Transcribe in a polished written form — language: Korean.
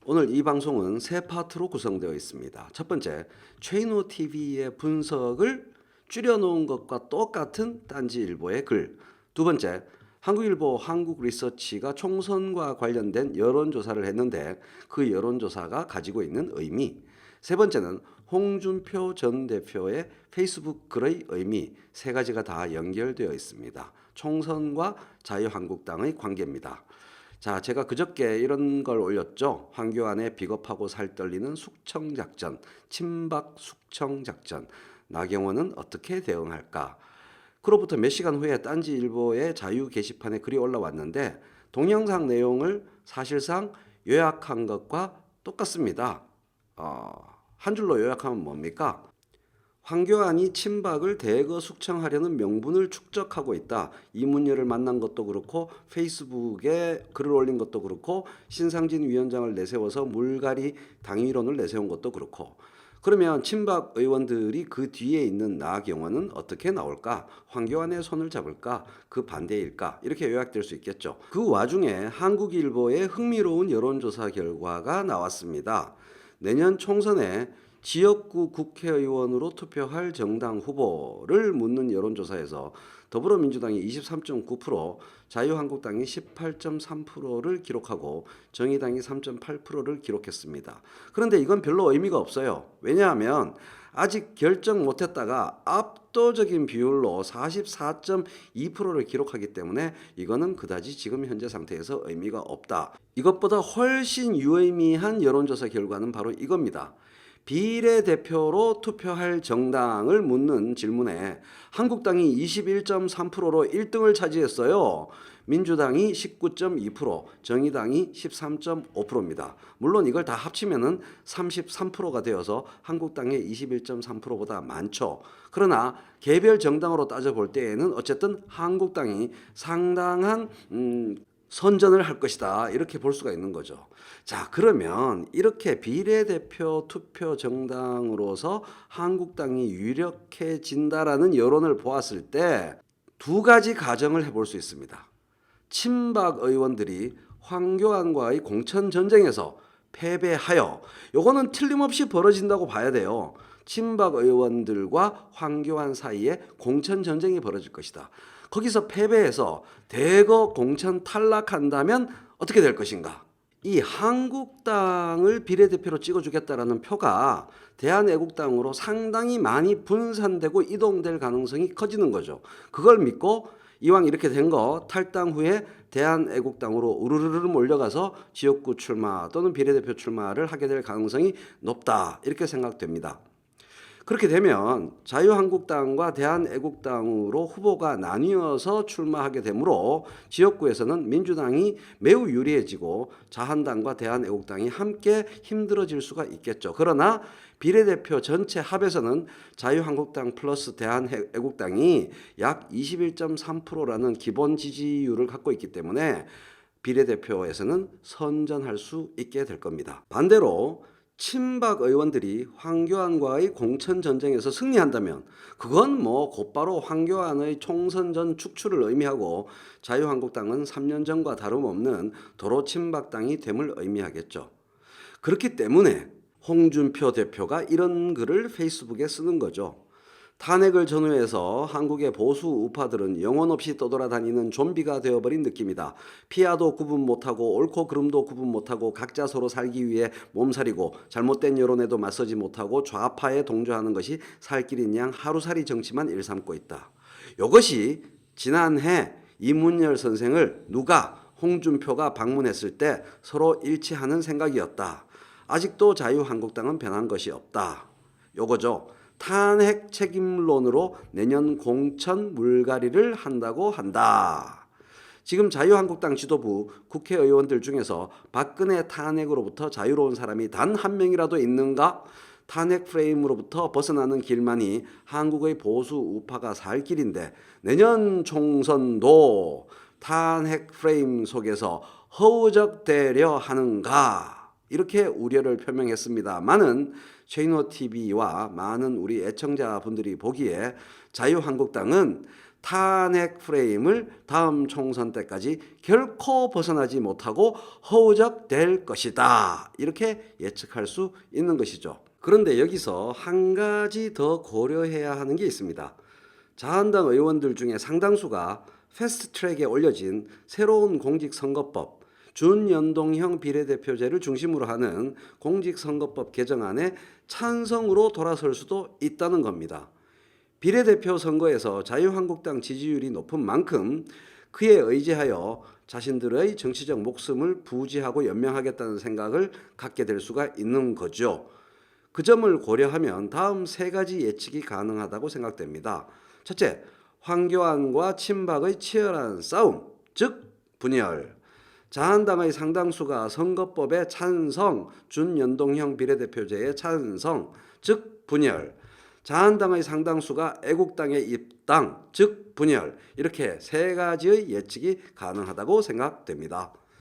오늘 이 방송은 세 파트로 구성되어 있습니다. 첫 번째, 최인호 TV의 분석을 줄여놓은 것과 똑같은 딴지일보의 글. 두 번째, 한국일보 한국리서치가 총선과 관련된 여론조사를 했는데 그 여론조사가 가지고 있는 의미. 세 번째는 홍준표 전 대표의 페이스북 글의 의미. 세 가지가 다 연결되어 있습니다. 총선과 자유한국당의 관계입니다. 자, 제가 그저께 이런 걸 올렸죠. 황교안의 비겁하고 살떨리는 숙청작전, 친박 숙청작전. 나경원은 어떻게 대응할까? 그로부터 몇 시간 후에 딴지일보의 자유 게시판에 글이 올라왔는데 동영상 내용을 사실상 요약한 것과 똑같습니다. 한 줄로 요약하면 뭡니까? 황교안이 친박을 대거 숙청하려는 명분을 축적하고 있다. 이문열을 만난 것도 그렇고 페이스북에 글을 올린 것도 그렇고 신상진 위원장을 내세워서 물갈이 당위론을 내세운 것도 그렇고 그러면 친박 의원들이 그 뒤에 있는 나경원은 어떻게 나올까? 황교안의 손을 잡을까? 그 반대일까? 이렇게 요약될 수 있겠죠. 그 와중에 한국일보의 흥미로운 여론조사 결과가 나왔습니다. 내년 총선에 지역구 국회의원으로 투표할 정당 후보를 묻는 여론조사에서 더불어민주당이 23.9%, 자유한국당이 18.3%를 기록하고 정의당이 3.8%를 기록했습니다. 그런데 이건 별로 의미가 없어요. 왜냐하면 아직 결정 못했다가 압도적인 비율로 44.2%를 기록하기 때문에 이거는 그다지 지금 현재 상태에서 의미가 없다. 이것보다 훨씬 유의미한 여론조사 결과는 바로 이겁니다. 비례대표로 투표할 정당을 묻는 질문에 한국당이 21.3%로 1등을 차지했어요. 민주당이 19.2%, 정의당이 13.5%입니다. 물론 이걸 다 합치면은 33%가 되어서 한국당의 21.3%보다 많죠. 그러나 개별 정당으로 따져볼 때에는 어쨌든 한국당이 상당한 선전을 할 것이다. 이렇게 볼 수가 있는 거죠. 자, 그러면 이렇게 비례대표 투표 정당으로서 한국당이 유력해진다라는 여론을 보았을 때 두 가지 가정을 해볼 수 있습니다. 친박 의원들이 황교안과의 공천 전쟁에서 패배하여 요거는 틀림없이 벌어진다고 봐야 돼요. 친박 의원들과 황교안 사이에 공천 전쟁이 벌어질 것이다. 거기서 패배해서 대거 공천 탈락한다면 어떻게 될 것인가? 이 한국당을 비례대표로 찍어주겠다라는 표가 대한애국당으로 상당히 많이 분산되고 이동될 가능성이 커지는 거죠. 그걸 믿고 이왕 이렇게 된 거 탈당 후에 대한애국당으로 우르르르 몰려가서 지역구 출마 또는 비례대표 출마를 하게 될 가능성이 높다. 이렇게 생각됩니다. 그렇게 되면 자유한국당과 대한애국당으로 후보가 나뉘어서 출마하게 되므로 지역구에서는 민주당이 매우 유리해지고 자한당과 대한애국당이 함께 힘들어질 수가 있겠죠. 그러나 비례대표 전체 합에서는 자유한국당 플러스 대한애국당이 약 21.3%라는 기본 지지율을 갖고 있기 때문에 비례대표에서는 선전할 수 있게 될 겁니다. 반대로 친박 의원들이 황교안과의 공천 전쟁에서 승리한다면 그건 뭐 곧바로 황교안의 총선 전 축출을 의미하고 자유한국당은 3년 전과 다름없는 도로 친박당이 됨을 의미하겠죠. 그렇기 때문에 홍준표 대표가 이런 글을 페이스북에 쓰는 거죠. 탄핵을 전후해서 한국의 보수 우파들은 영혼 없이 떠돌아다니는 좀비가 되어버린 느낌이다. 피아도 구분 못하고 옳고 그름도 구분 못하고 각자 서로 살기 위해 몸살이고 잘못된 여론에도 맞서지 못하고 좌파에 동조하는 것이 살 길인 양 하루살이 정치만 일삼고 있다. 이것이 지난해 이문열 선생을 홍준표가 방문했을 때 서로 일치하는 생각이었다. 아직도 자유한국당은 변한 것이 없다. 요거죠. 탄핵 책임론으로 내년 공천 물갈이를 한다고 한다. 지금 자유한국당 지도부 국회의원들 중에서 박근혜 탄핵으로부터 자유로운 사람이 단 한 명이라도 있는가? 탄핵 프레임으로부터 벗어나는 길만이 한국의 보수 우파가 살 길인데 내년 총선도 탄핵 프레임 속에서 허우적대려 하는가? 이렇게 우려를 표명했습니다만은 최인호 TV와 많은 우리 애청자분들이 보기에 자유한국당은 탄핵 프레임을 다음 총선 때까지 결코 벗어나지 못하고 허우적될 것이다. 이렇게 예측할 수 있는 것이죠. 그런데 여기서 한 가지 더 고려해야 하는 게 있습니다. 자한당 의원들 중에 상당수가 패스트트랙에 올려진 새로운 공직선거법, 준연동형 비례대표제를 중심으로 하는 공직선거법 개정안에 찬성으로 돌아설 수도 있다는 겁니다. 비례대표 선거에서 자유한국당 지지율이 높은 만큼 그에 의지하여 자신들의 정치적 목숨을 부지하고 연명하겠다는 생각을 갖게 될 수가 있는 거죠. 그 점을 고려하면 다음 세 가지 예측이 가능하다고 생각됩니다. 첫째, 황교안과 친박의 치열한 싸움, 즉 분열. 자한당의 상당수가 선거법에 찬성, 준연동형 비례대표제에 찬성, 즉 분열. 자한당의 상당수가 애국당에 입당, 즉 분열. 이렇게 세 가지의 예측이 가능하다고 생각됩니다.